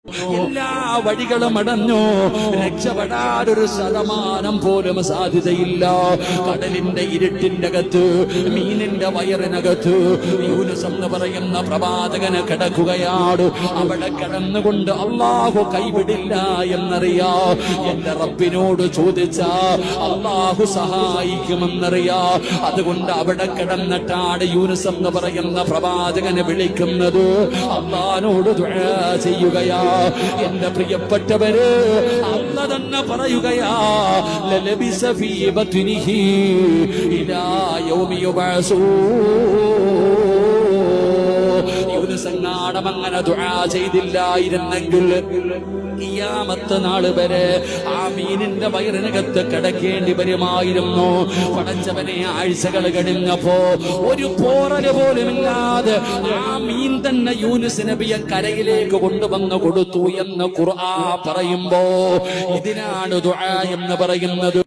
എല്ലാ വഴികളും അടഞ്ഞു. രക്ഷപ്പെടാനൊരു ശതമാനം പോലും സാധ്യതയില്ല. കടലിന്റെ ഇരുട്ടിന്റെ അകത്ത്, മീനിന്റെ വയറിനകത്ത് യൂനുസ് എന്ന് പറയുന്ന പ്രവാചകന് കിടക്കുകയാണ്. അവിടെ കിടന്നുകൊണ്ട് അള്ളാഹു കൈവിടില്ല എന്നറിയാ. എന്റെ റബ്ബിനോട് ചോദിച്ചാ അള്ളാഹു സഹായിക്കുമെന്നറിയാ. അതുകൊണ്ട് അവിടെ കിടന്നിട്ടാണ് യൂനുസ് എന്ന് പറയുന്ന പ്രവാചകനെ വിളിക്കുന്നത്. അള്ളാഹിനോട് ദുആ ചെയ്യുകയാ. എന്റെ പ്രിയപ്പെട്ടവര്, അല്ലാഹ് തന്നെ പറയുകയാ, ലലബിസ ഫീ ബത്നിഹി ഇലാ യൗമി യുബഅസൂ. യൂനുസങ്ങാടം അങ്ങനെ ദുആ ചെയ്തില്ലായിരുന്നെങ്കിൽ ഖിയാമത്ത് നാൾ വരെ ആ മീനിന്റെ വയറിനകത്ത് കിടക്കേണ്ടി വരുമായിരുന്നു. പടച്ചവനെ, ആഴ്ചകൾ കഴിഞ്ഞപ്പോ ഒരു പോറല് പോലുമില്ലാതെ ആ മീൻ തന്നെ യൂനുസ് നബിയെ കരയിലേക്ക് കൊണ്ടുവന്ന് കൊടുത്തു എന്ന് ഖുർആൻ പറയുമ്പോ ഇതിനാണ് ദുആ എന്ന് പറയുന്നത്.